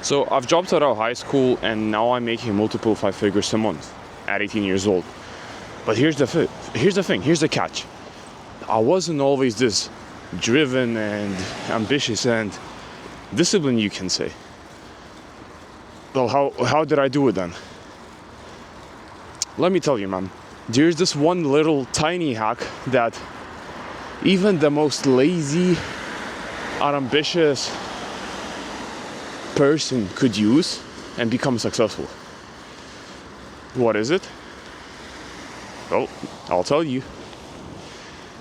So I've dropped out of high school and now I'm making multiple 5 figures a month at 18 years old. But here's the thing, here's the catch. I wasn't always this driven and ambitious and disciplined, you can say. Well, how did I do it then? Let me tell you, man. There's this one little tiny hack that even the most lazy, unambitious person could use and become successful. What is it? Well, I'll tell you.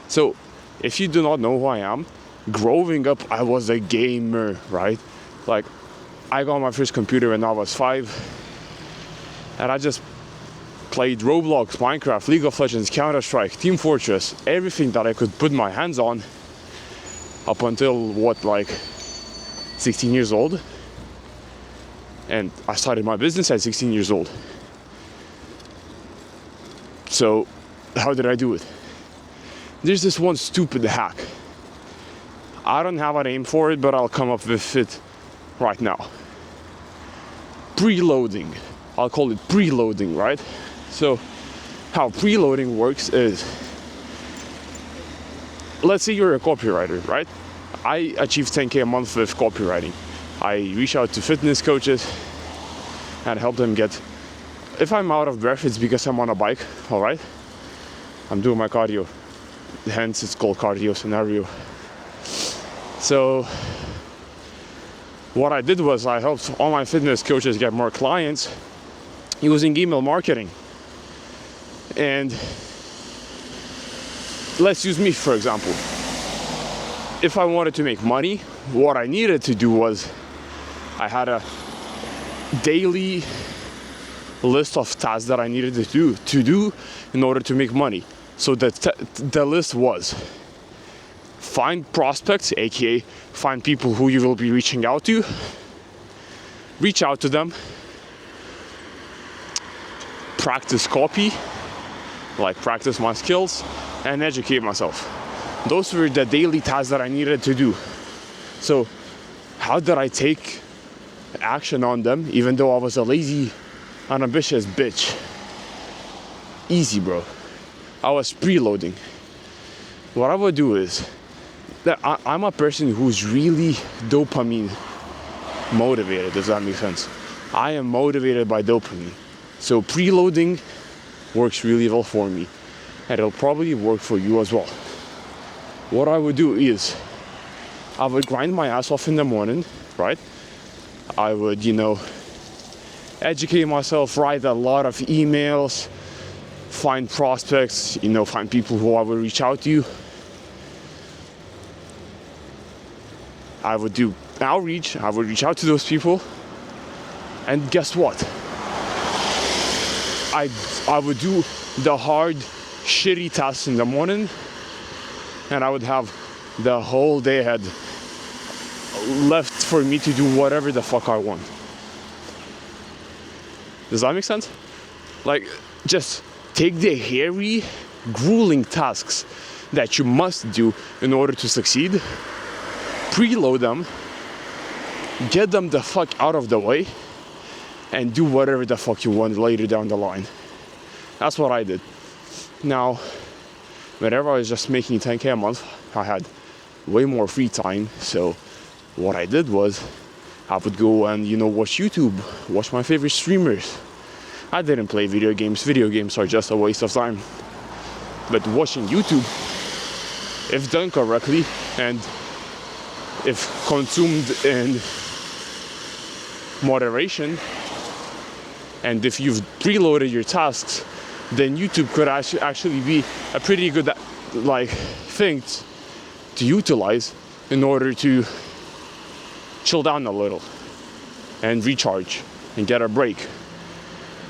So, if you do not know who I am, growing up I was a gamer, right? Like, I got my first computer when I was 5, and I just played Roblox, Minecraft, League of Legends, Counter-Strike, Team Fortress, everything that I could put my hands on up until, 16 years old. And I started my business at 16 years old. So, how did I do it? There's this one stupid hack. I don't have a name for it, but I'll come up with it right now. Preloading. I'll call it preloading, right? So, how preloading works is, let's say you're a copywriter, right? I achieved 10K a month with copywriting. I reach out to fitness coaches and help them get, if I'm out of breath, it's because I'm on a bike, all right? I'm doing my cardio, hence it's called cardio scenario. So what I did was I helped online fitness coaches get more clients using email marketing. And let's use me, for example. If I wanted to make money, what I needed to do was I had a daily list of tasks that I needed to do in order to make money. So the list was find prospects, aka find people who you will be reaching out to, reach out to them, practice copy, like practice my skills, and educate myself. Those were the daily tasks that I needed to do. So how did I take action on them even though I was a lazy, unambitious bitch? Easy, bro. I was preloading. What I would do is that I'm a person who's really dopamine motivated, does that make sense? I am motivated by dopamine. So preloading works really well for me, and it'll probably work for you as well. What I would do is I would grind my ass off in the morning, right? I would, educate myself, write a lot of emails, find prospects, find people who I would reach out to. I would do outreach, I would reach out to those people, and guess what? I would do the hard, shitty tasks in the morning, and I would have the whole day ahead left for me to do whatever the fuck I want. Does that make sense? Like, just take the hairy, grueling tasks that you must do in order to succeed, preload them, get them the fuck out of the way, and do whatever the fuck you want later down the line. That's what I did. Now, whenever I was just making 10K a month, I had way more free time. So what I did was I would go and, watch YouTube, watch my favorite streamers. I didn't play video games. Video games are just a waste of time. But watching YouTube, if done correctly and if consumed in moderation, and if you've preloaded your tasks, then YouTube could actually be a pretty good thing to utilize in order to chill down a little and recharge and get a break.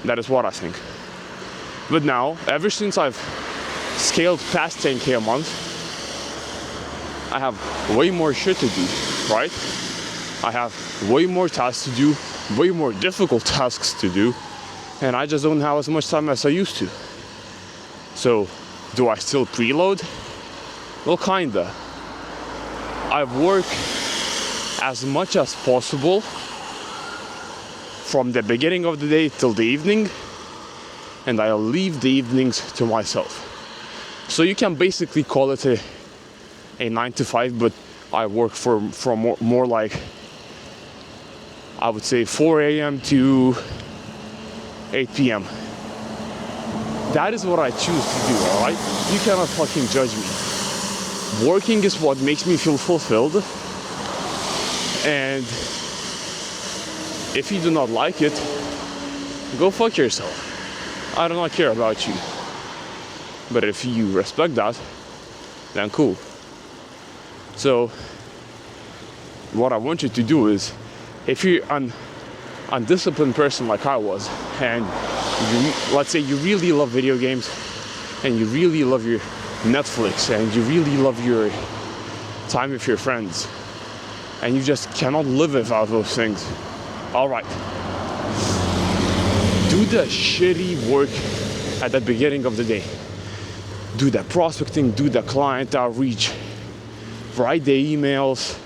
That is what I think. But now, ever since I've scaled past 10K a month, I have way more shit to do, right? I have way more tasks to do, way more difficult tasks to do, and I just don't have as much time as I used to. So, do I still preload? Well, kinda. I work as much as possible from the beginning of the day till the evening, and I'll leave the evenings to myself. So you can basically call it a 9 to 5, but I work from more like, I would say 4 a.m. to 8 p.m. That is what I choose to do, alright? You cannot fucking judge me. Working is what makes me feel fulfilled. And if you do not like it, go fuck yourself. I do not care about you. But if you respect that, then cool. So, what I want you to do is, if you're an undisciplined person like I was, and let's say you really love video games, and you really love your Netflix, and you really love your time with your friends, and you just cannot live without those things, alright. Do the shitty work at the beginning of the day. Do the prospecting, do the client outreach, write the emails,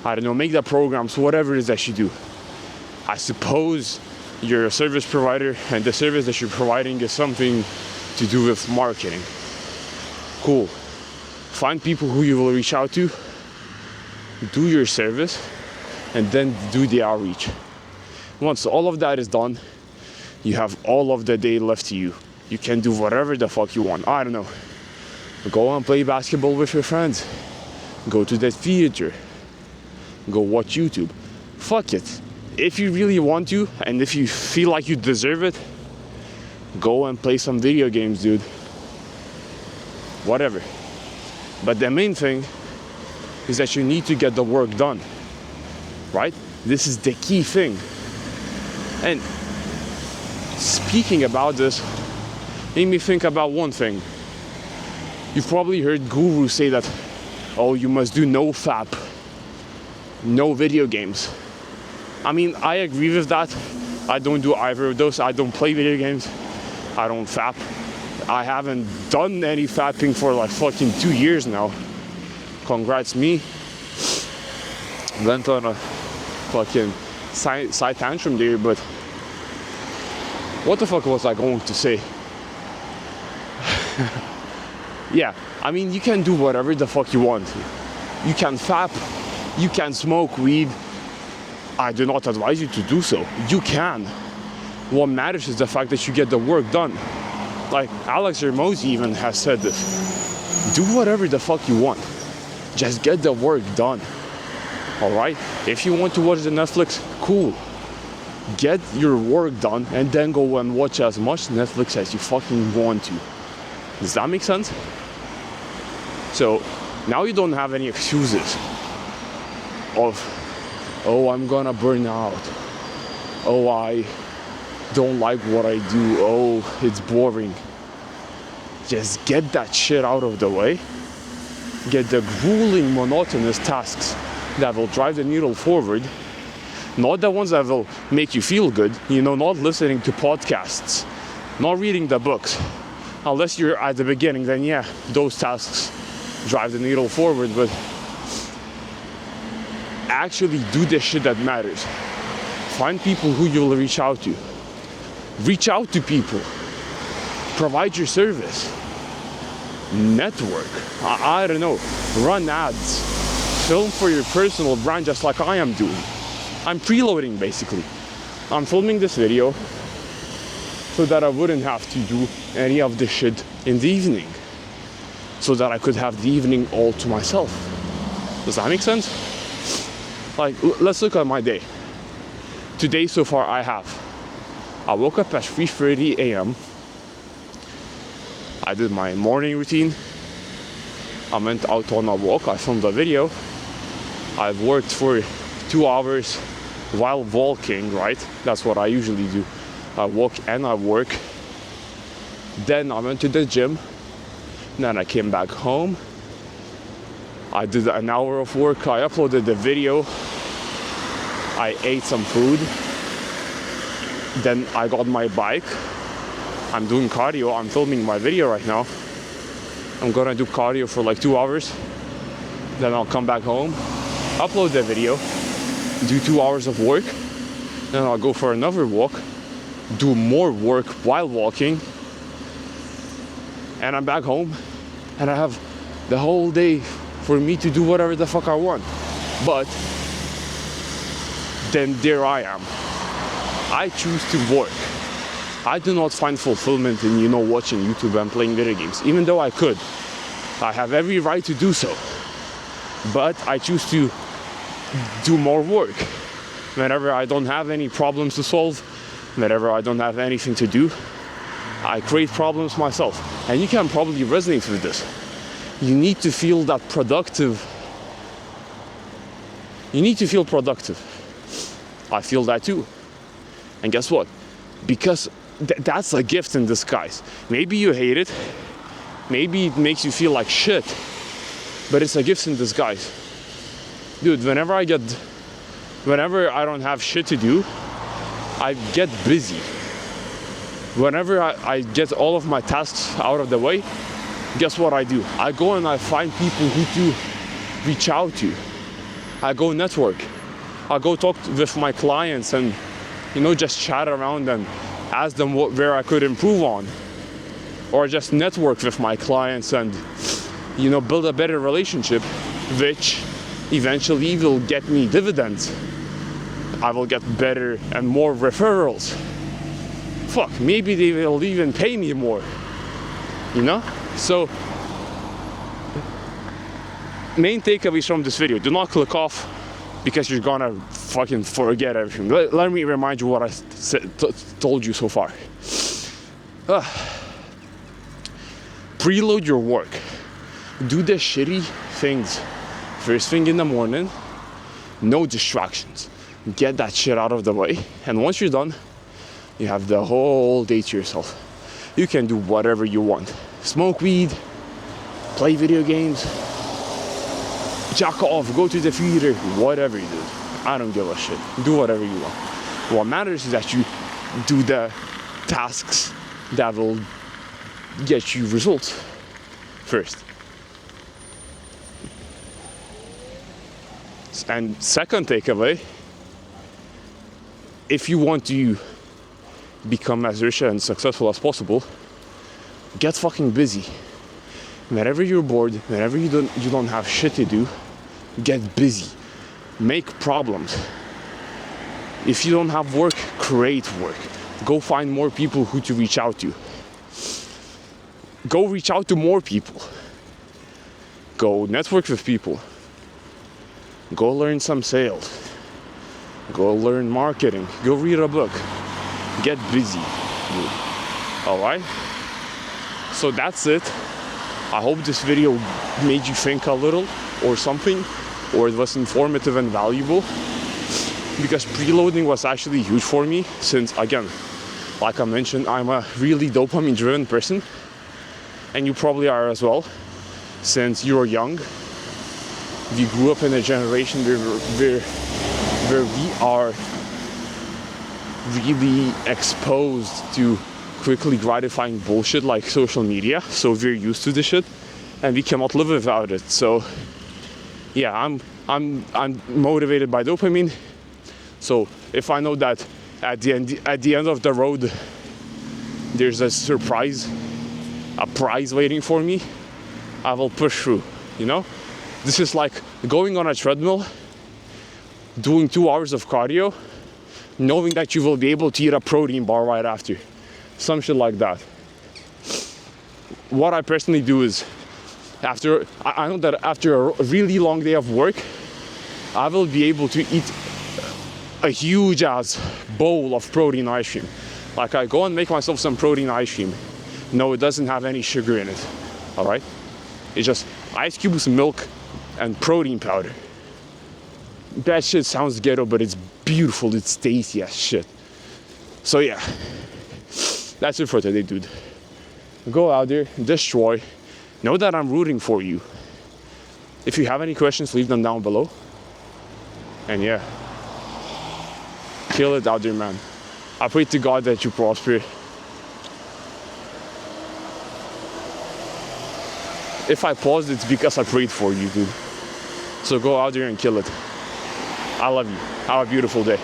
I don't know, make the programs, whatever it is that you do. I suppose you're a service provider and the service that you're providing is something to do with marketing. Cool. Find people who you will reach out to, do your service, and then do the outreach. Once all of that is done, you have all of the day left to you. You can do whatever the fuck you want. I don't know. Go and play basketball with your friends. Go to the theater. Go watch YouTube. Fuck it. If you really want to, and if you feel like you deserve it, go and play some video games, dude. Whatever. But the main thing is that you need to get the work done. Right? This is the key thing. And speaking about this, made me think about one thing. You've probably heard gurus say that, oh, you must do no FAP, no video games. I mean, I agree with that. I don't do either of those. I don't play video games. I don't FAP. I haven't done any FAPing for like fucking 2 years now. Congrats me. Went on a fucking side tantrum there, but what the fuck was I going to say? Yeah, I mean, you can do whatever the fuck you want. You can FAP, you can smoke weed. I do not advise you to do so. You can. What matters is the fact that you get the work done. Like Hormozi even has said this. Do whatever the fuck you want. Just get the work done. Alright? If you want to watch the Netflix, cool. Get your work done and then go and watch as much Netflix as you fucking want to. Does that make sense? So now you don't have any excuses of, oh, I'm gonna burn out. Oh, I don't like what I do. Oh, it's boring. Just get that shit out of the way. Get the grueling, monotonous tasks that will drive the needle forward. Not the ones that will make you feel good. You know, not listening to podcasts, not reading the books. Unless you're at the beginning, then yeah, those tasks drive the needle forward, but actually do the shit that matters. Find people who you'll reach out to. Reach out to people. Provide your service. Network. I don't know. Run ads. Film for your personal brand just like I am doing. I'm preloading basically. I'm filming this video so that I wouldn't have to do any of this shit in the evening. So that I could have the evening all to myself. Does that make sense? Like, let's look at my day. Today so far I woke up at 3:30 a.m. I did my morning routine. I went out on a walk. I filmed a video. I've worked for 2 hours while walking, right? That's what I usually do. I walk and I work. Then I went to the gym. Then I came back home. I did an hour of work. I uploaded the video. I ate some food. Then I got my bike. I'm doing cardio. I'm filming my video right now. I'm gonna do cardio for like 2 hours. Then I'll come back home, upload the video, do 2 hours of work, then I'll go for another walk, do more work while walking, and I'm back home, and I have the whole day for me to do whatever the fuck I want. But then there I am. I choose to work. I do not find fulfillment in, watching YouTube and playing video games, even though I could. I have every right to do so. But I choose to do more work. Whenever I don't have any problems to solve, whenever I don't have anything to do, I create problems myself. And you can probably resonate with this. You need to feel that productive. You need to feel productive. I feel that too. And guess what? Because that's a gift in disguise. Maybe you hate it. Maybe it makes you feel like shit. But it's a gift in disguise. Dude, whenever I don't have shit to do, I get busy. Whenever I get all of my tasks out of the way, guess what I do? I go and I find people who to reach out to. I go network. I go talk with my clients and, just chat around and ask them where I could improve on. Or just network with my clients and, build a better relationship, which eventually will get me dividends. I will get better and more referrals. Fuck, maybe they will even pay me more. So, main takeaways from this video: do not click off because you're gonna fucking forget everything. Let me remind you what I told you so far. Preload your work. Do the shitty things first thing in the morning. No distractions. Get that shit out of the way. And once you're done, you have the whole day to yourself. You can do whatever you want. Smoke weed, play video games, jack off, go to the theater, whatever you do. I don't give a shit. Do whatever you want. What matters is that you do the tasks that will get you results first. And second takeaway, if you want to become as rich and successful as possible, get fucking busy. Whenever you're bored, whenever you don't have shit to do, get busy. Make problems. If you don't have work, create work. Go find more people who to reach out to. Go reach out to more people. Go network with people. Go learn some sales. Go learn marketing. Go read a book. Get busy. Alright? So that's it. I hope this video made you think a little or something, or it was informative and valuable, because preloading was actually huge for me since, again, like I mentioned, I'm a really dopamine driven person, and you probably are as well, since you're young. We grew up in a generation where we are really exposed to quickly gratifying bullshit like social media, so we're used to this shit and we cannot live without it. So yeah, I'm motivated by dopamine. So if I know that at the end of the road there's a surprise, a prize waiting for me, I will push through. This is like going on a treadmill, doing 2 hours of cardio, knowing that you will be able to eat a protein bar right after. Some shit like that. What I personally do is, I know that after a really long day of work, I will be able to eat a huge ass bowl of protein ice cream. Like, I go and make myself some protein ice cream. No, it doesn't have any sugar in it. Alright? It's just ice cubes, milk, and protein powder. That shit sounds ghetto, but it's beautiful. It's tasty as shit. So yeah, that's it for today, dude. Go out there, destroy. Know that I'm rooting for you. If you have any questions, leave them down below. And yeah, kill it out there, man. I pray to God that you prosper. If I paused, it's because I prayed for you, dude. So go out there and kill it. I love you. Have a beautiful day.